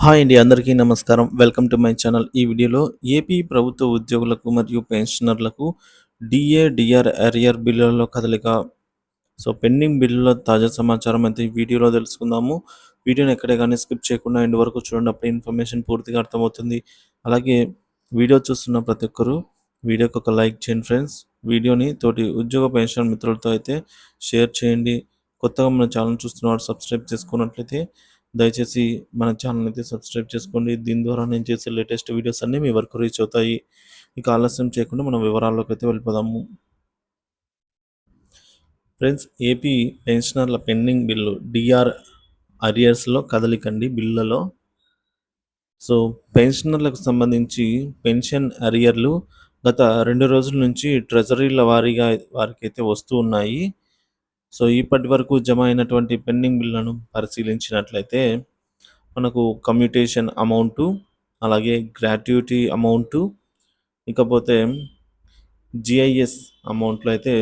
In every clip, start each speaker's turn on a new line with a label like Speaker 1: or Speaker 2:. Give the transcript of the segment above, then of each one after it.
Speaker 1: Hi అండి. అందరికీ నమస్కారం. Welcome to my channel. ఈ వీడియోలో ఏపీ ప్రభుత్వ ఉద్యోగులకు మరియు పెన్షనర్లకు డీఏ, డీఆర్ అరియర్ బిల్లులలో కదలిక. పెండింగ్ బిల్లుల తాజా సమాచారం అయితే ఈ వీడియోలో తెలుసుకుందాము. వీడియోని ఎక్కడే కానీ స్కిప్ చేయకుండా ఎండ్ వరకు చూడండి. అప్పుడు ఇన్ఫర్మేషన్ పూర్తిగా అర్థమవుతుంది. అలాగే వీడియో చూస్తున్న ప్రతి ఒక్కరూ వీడియోకి ఒక లైక్ చేయండి ఫ్రెండ్స్. వీడియోని తోటి ఉద్యోగ పెన్షన్ మిత్రులతో అయితే షేర్ చేయండి. కొత్తగా మన ఛానల్ చూస్తున్న వారు సబ్స్క్రైబ్ చేసుకున్నట్లయితే దయచేసి మన ఛానల్ అయితే సబ్స్క్రైబ్ చేసుకోండి. దీని ద్వారా నేను చేసే లేటెస్ట్ వీడియోస్ అన్నీ మీ వరకు రీచ్ అవుతాయి. ఇక ఆలస్యం చేయకుండా మనం వివరాల్లోకి అయితే వెళ్ళిపోదాము. ఫ్రెండ్స్, ఏపీ పెన్షనర్ల పెండింగ్ బిల్లు డిఆర్ అరియర్స్లో కదలికండి బిల్లులలో. పెన్షనర్లకు సంబంధించి పెన్షన్ అరియర్లు గత 2 రోజుల నుంచి ట్రెజరీల వారీగా వారికైతే వస్తూ ఉన్నాయి. ఇప్పటి వరకు జమ అయినటువంటి పెండింగ్ బిల్లులను పరిశీలించినట్లయితే మనకు కమ్యూటేషన్ అమౌంటు, అలాగే గ్రాట్యుటీ అమౌంటు, ఇకపోతే జిఐఎస్ అమౌంట్లు అయితే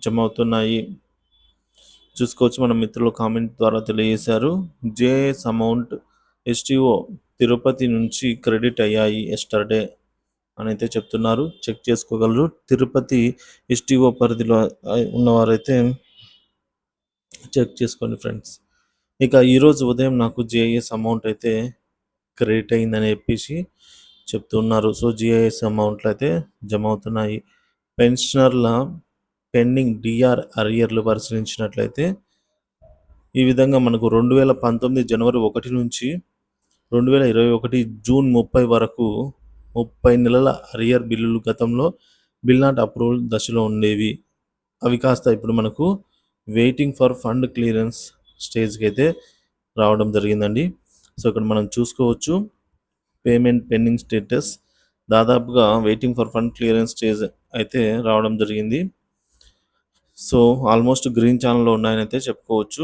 Speaker 1: జమ అవుతున్నాయి. చూసుకోవచ్చు, మన మిత్రులు కామెంట్ ద్వారా తెలియజేశారు. జిఐఎస్ అమౌంట్ ఎస్టీఓ తిరుపతి నుంచి క్రెడిట్ అయ్యాయి ఎస్టర్డే అని అయితే చెప్తున్నారు. చెక్ చేసుకోగలరు. తిరుపతి ఎస్టీఓ పరిధిలో ఉన్నవారైతే చెక్ చేసుకోండి ఫ్రెండ్స్. ఇక ఈరోజు ఉదయం నాకు జిఐఎస్ అమౌంట్ అయితే క్రెడిట్ అయిందని చెప్పేసి చెప్తున్నారు. జిఐఎస్ అమౌంట్లు అయితే జమ అవుతున్నాయి. పెన్షనర్ల పెండింగ్ డిఆర్ అరియర్లు పరిశీలించినట్లయితే ఈ విధంగా మనకు 2019 జనవరి 1 నుంచి 2021 జూన్ 30 వరకు 30 నెలల అరియర్ బిల్లులు గతంలో బిల్ నాట్ అప్రూవల్ దశలో ఉండేవి. అవి కాస్త ఇప్పుడు మనకు వెయిటింగ్ ఫర్ ఫండ్ క్లియరెన్స్ స్టేజ్కి అయితే రావడం జరిగిందండి. ఇక్కడ మనం చూసుకోవచ్చు పేమెంట్ పెండింగ్ స్టేటస్ దాదాపుగా waiting for fund clearance stage అయితే రావడం జరిగింది. ఆల్మోస్ట్ గ్రీన్ ఛానల్లో ఉన్నాయని అయితే చెప్పుకోవచ్చు.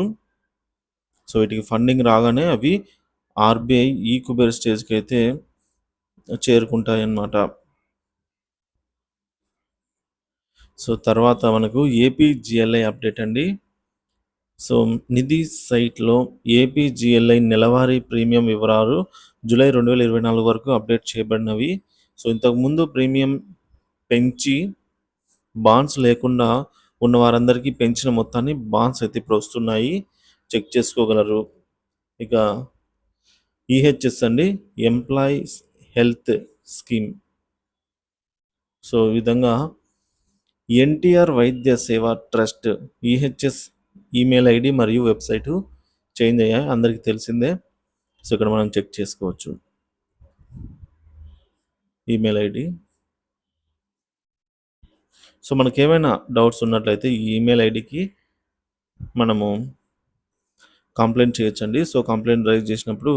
Speaker 1: వీటికి ఫండింగ్ రాగానే అవి ఆర్బీఐ ఈ కుబేర్ స్టేజ్కి అయితే చేరుకుంటాయి అన్నమాట. తర్వాత మనకు ఏపీజిఎల్ఐ అప్డేట్ అండి. నిధి సైట్లో ఏపీజిఎల్ఐ నెలవారీ ప్రీమియం వివరాలు జూలై 2024 వరకు అప్డేట్ చేయబడినవి. ఇంతకుముందు ప్రీమియం పెంచి బాండ్స్ లేకుండా ఉన్న వారందరికీ పెంచిన మొత్తాన్ని బాండ్స్ అయితే ఇప్పుడు వస్తున్నాయి. చెక్ చేసుకోగలరు. ఇక ఈహెచ్ఎస్ అండి, ఎంప్లాయీస్ హెల్త్ స్కీమ్. ఈ విధంగా ఎన్టీఆర్ వైద్య సేవ ట్రస్ట్ ఈహెచ్ఎస్ ఈమెయిల్ ఐడి మరియు వెబ్సైటు చేంజ్ అయ్యాయి, అందరికీ తెలిసిందే. ఇక్కడ మనం చెక్ చేసుకోవచ్చు ఈమెయిల్ ఐడి. మనకేమైనా డౌట్స్ ఉన్నట్లయితే ఈ ఈమెయిల్ ఐడికి మనము కంప్లైంట్ చేయొచ్చండి. కంప్లైంట్ రైజ్ చేసినప్పుడు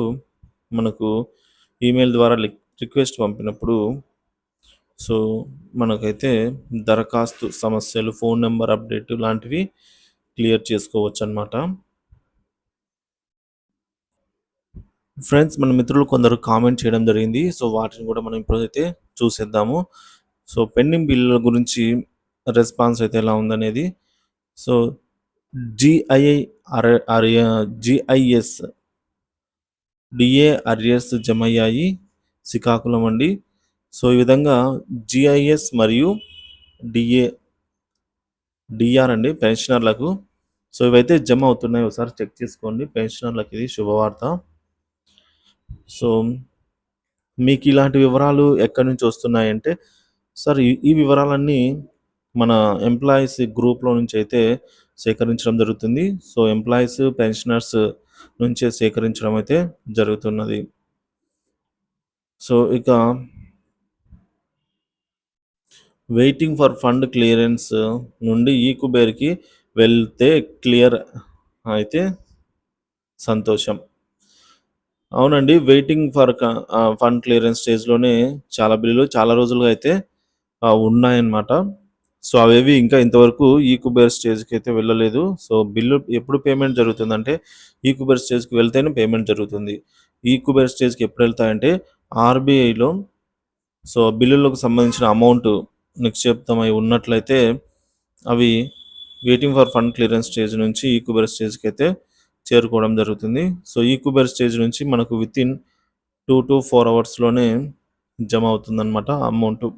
Speaker 1: మనకు ఈమెయిల్ ద్వారా రిక్వెస్ట్ పంపినప్పుడు మనకైతే దరఖాస్తు సమస్యలు, ఫోన్ నెంబర్ అప్డేట్ లాంటివి క్లియర్ చేసుకోవచ్చు అన్నమాట. ఫ్రెండ్స్, మన మిత్రులు కొందరు కామెంట్ చేయడం జరిగింది. వాటిని కూడా మనం ఇప్పుడైతే చూసేద్దాము. పెండింగ్ బిల్లుల గురించి రెస్పాన్స్ అయితే ఎలా ఉందనేది. జిఐఎస్ డిఏ అరియర్స్ జమ అయ్యాయి శ్రీకాకుళం అండి. ఈ విధంగా జిఐఎస్ మరియు డిఆర్ అండి పెన్షనర్లకు. ఇవైతే జమ అవుతున్నాయి. ఒకసారి చెక్ చేసుకోండి. పెన్షనర్లకు ఇది శుభవార్త. మీకు ఇలాంటి వివరాలు ఎక్కడి నుంచి వస్తున్నాయంటే సార్, ఈ వివరాలన్నీ మన ఎంప్లాయీస్ గ్రూప్లో నుంచి అయితే సేకరించడం జరుగుతుంది. ఎంప్లాయీస్ పెన్షనర్స్ నుంచే సేకరించడం అయితే జరుగుతున్నది. ఇక వెయిటింగ్ ఫర్ ఫండ్ క్లియరెన్స్ నుండి ఈ కుబేర్కి వెళ్తే క్లియర్ అయితే సంతోషం. అవునండి, వెయిటింగ్ ఫర్ ఫండ్ క్లియరెన్స్ స్టేజ్లోనే చాలా బిల్లులు చాలా రోజులుగా అయితే ఉన్నాయన్నమాట. అవేవి ఇంకా ఇంతవరకు ఈ కుబేర్ స్టేజ్కి అయితే వెళ్ళలేదు. బిల్లు ఎప్పుడు పేమెంట్ జరుగుతుందంటే ఈ కుబేర్ స్టేజ్కి వెళ్తేనే పేమెంట్ జరుగుతుంది. ఈ కుబేర్ స్టేజ్కి ఎప్పుడు వెళ్తాయంటే ఆర్బీఐలో బిల్లులకు సంబంధించిన అమౌంట్ నిక్షిప్తమై ఉన్నట్లయితే అవి waiting for fund clearance stage నుంచి ఈ కుబేర్ స్టేజ్కి అయితే చేరుకోవడం జరుగుతుంది. ఈ కుబేర్ స్టేజ్ నుంచి మనకు విత్ ఇన్ 2-4 అవర్స్‌లోనే జమ అవుతుందన్నమాట అమౌంటు.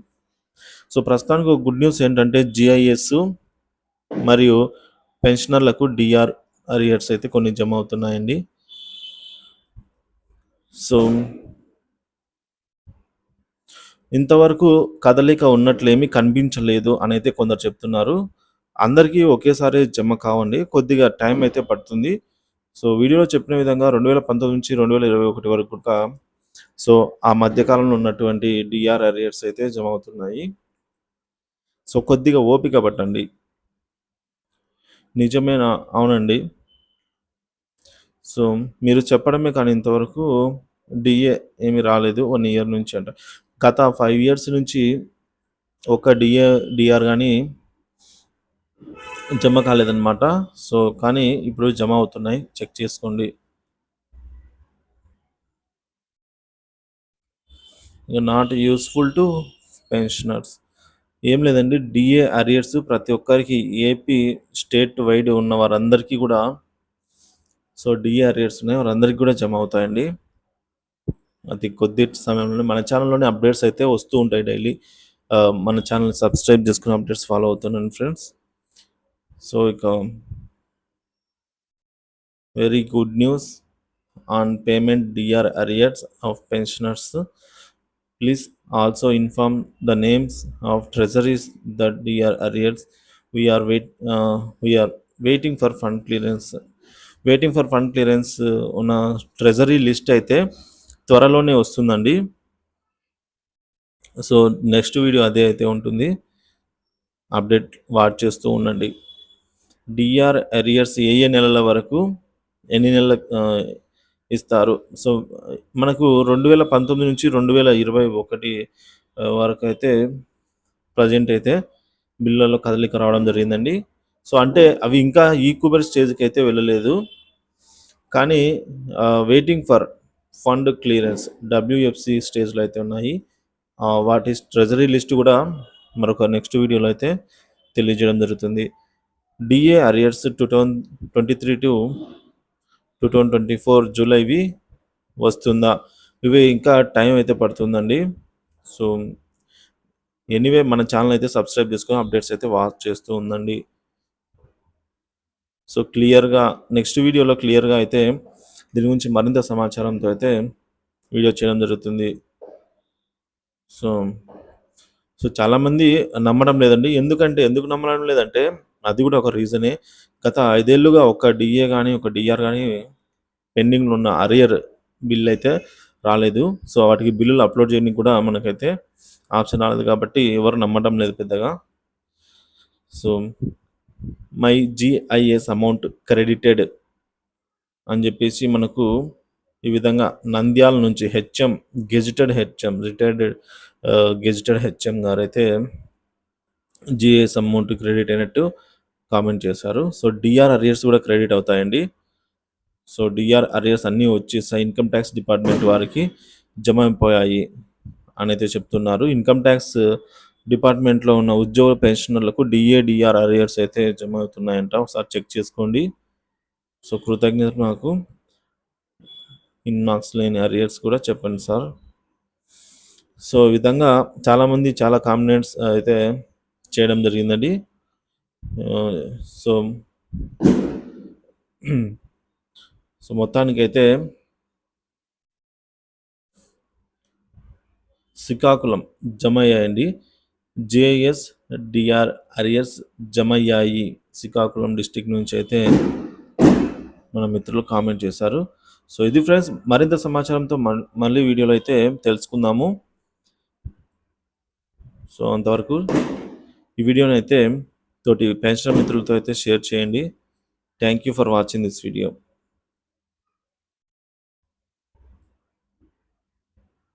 Speaker 1: సో, ప్రస్తుతానికి ఒక గుడ్ న్యూస్ ఏంటంటే జీఐఎస్ మరియు పెన్షనర్లకు డీఆర్ అరియర్స్ అయితే కొన్ని జమ అవుతున్నాయండి. సో, ఇంతవరకు కదలిక ఉన్నట్లేమీ కనిపించలేదు అనైతే కొందరు చెప్తున్నారు. అందరికీ ఒకేసారి జమ కావండి. కొద్దిగా టైం అయితే పడుతుంది. సో, వీడియోలో చెప్పిన విధంగా 2019 నుంచి 2021 వరకు కూడా సో, ఆ మధ్య కాలంలో ఉన్నటువంటి డీఆర్ అరియర్స్ అయితే జమ అవుతున్నాయి. సో, కొద్దిగా ఓపిక పట్టండి. నిజమేనా? అవునండి. సో, మీరు చెప్పడమే కానీ ఇంతవరకు డీఏ ఏమి రాలేదు 1 ఇయర్ నుంచి అంట. గత 5 ఇయర్స్ నుంచి ఒక డీఆర్ గాని జమ కాలేదన్నమాట. సో, కానీ ఇప్పుడు జమ అవుతున్నాయి. చెక్ చేసుకోండి. Not useful to pensioners. ఏం లేదండి. డీఏ అరియర్స్ ప్రతి ఒక్కరికి ఏపీ స్టేట్ వైడ్ ఉన్న వారందరికీ కూడా సో, డీఏ అరియర్స్ ఉన్నాయి. వారందరికీ కూడా జమ అవుతాయండి. అతి కొద్ది సమయంలోనే మన ఛానల్‌లోనే అప్డేట్స్ అయితే వస్తూ ఉంటాయి డైలీ. మన ఛానల్‌ని సబ్స్క్రైబ్ చేసుకొని అప్డేట్స్ ఫాలో అవుతుండండి ఫ్రెండ్స్. సో, ఇక very good news on payment DR arrears of pensioners. Please also inform the names of treasuries that DRR arrears. We are waiting for fund clearance. Waiting for fund clearance ఉన్న treasury list అయితే త్వరలోనే వస్తుందండి. So, next video అదే అయితే ఉంటుంది. Update watch చేస్తూ ఉండండి. DR arrears ఏ నెలల వరకు ఎన్ని నెలల ఇస్తారు. సో, మనకు 2019 నుంచి 2021 వరకైతే ప్రెజెంట్ అయితే బిల్లులలో కదలిక రావడం జరిగిందండి. సో, అంటే అవి ఇంకా ఈక్వబర్ స్టేజ్‌కి అయితే వెళ్ళలేదు. కానీ వెయిటింగ్ ఫర్ ఫండ్ క్లియరెన్స్ డబ్ల్యూఎఫ్‌సి స్టేజ్‌లో అయితే ఉన్నాయి. వాటి ట్రెజరీ లిస్ట్ కూడా మరొక నెక్స్ట్ వీడియోలో అయితే తెలియజేయడం జరుగుతుంది. డీఏ అరియర్స్ 2023-2024 జూలైవి వస్తుందా? ఇవి ఇంకా టైం అయితే పడుతుందండి. సో, ఎనీవే మన ఛానల్ అయితే సబ్స్క్రైబ్ చేసుకొని అప్డేట్స్ అయితే వాచ్ చేస్తూ ఉండండి. సో, నెక్స్ట్ వీడియోలో క్లియర్‌గా అయితే దీని గురించి మరింత సమాచారంతో అయితే వీడియో చేయడం జరుగుతుంది. సో, చాలామంది నమ్మడం లేదండి. ఎందుకు నమ్మడం లేదంటే అది కూడా ఒక రీజనే. గత 5 ఏళ్లుగా ఒక డీఏ గాని, ఒక డీఆర్ గాని పెండింగ్‌లో ఉన్న అరియర్ బిల్ అయితే రాలేదు. సో, వాటికి బిల్లులు అప్‌లోడ్ చేయడానికి కూడా మనకైతే ఆప్షన్ రాలేదు కాబట్టి ఎవరు నమ్మడం లేదు పెద్దగా. So, my GIS amount credited అని చెప్పేసి మనకు ఈ విధంగా నంద్యాల నుంచి రిటైర్డ్ గెజిటెడ్ హెచ్ఎం గారైతే జీఐఎస్ అమౌంట్ క్రెడిట్ అయినట్టు కామెంట్ చేశారు. సో, డీఆర్ అరియర్స్ కూడా క్రెడిట్ అవుతాయండి. సో, డీఆర్ అరియర్స్ అన్నీ వచ్చేసాయి. ఇన్కమ్ ట్యాక్స్ డిపార్ట్మెంట్ వారికి జమ అయిపోయాయి అనైతే చెప్తున్నారు. ఇన్కమ్ ట్యాక్స్ డిపార్ట్మెంట్లో ఉన్న ఉద్యోగ పెన్షనర్లకు డీఆర్ అరియర్స్ అయితే జమ అవుతున్నాయంట. ఒకసారి చెక్ చేసుకోండి. సో, కృతజ్ఞతలు నాకు ఇన్మార్క్స్ లేని అరియర్స్ కూడా చెప్పండి సార్. సో, ఈ విధంగా చాలామంది చాలా కామెంట్స్ అయితే చేయడం జరిగిందండి. సో, మొత్తానికైతే శ్రీకాకుళం జమ అయ్యాయండి. జేఎస్ డీఆర్ అరియర్స్ జమ అయ్యాయి శ్రీకాకుళం డిస్ట్రిక్ట్ నుంచి అయితే మన మిత్రులు కామెంట్ చేశారు. సో, ఇది ఫ్రెండ్స్ మరింత సమాచారంతో మళ్ళీ వీడియోలో అయితే తెలుసుకుందాము. సో, అంతవరకు ఈ వీడియోని అయితే తోటి పెన్షనర్ మిత్రులతో అయితే షేర్ చేయండి. Thank you for watching this video.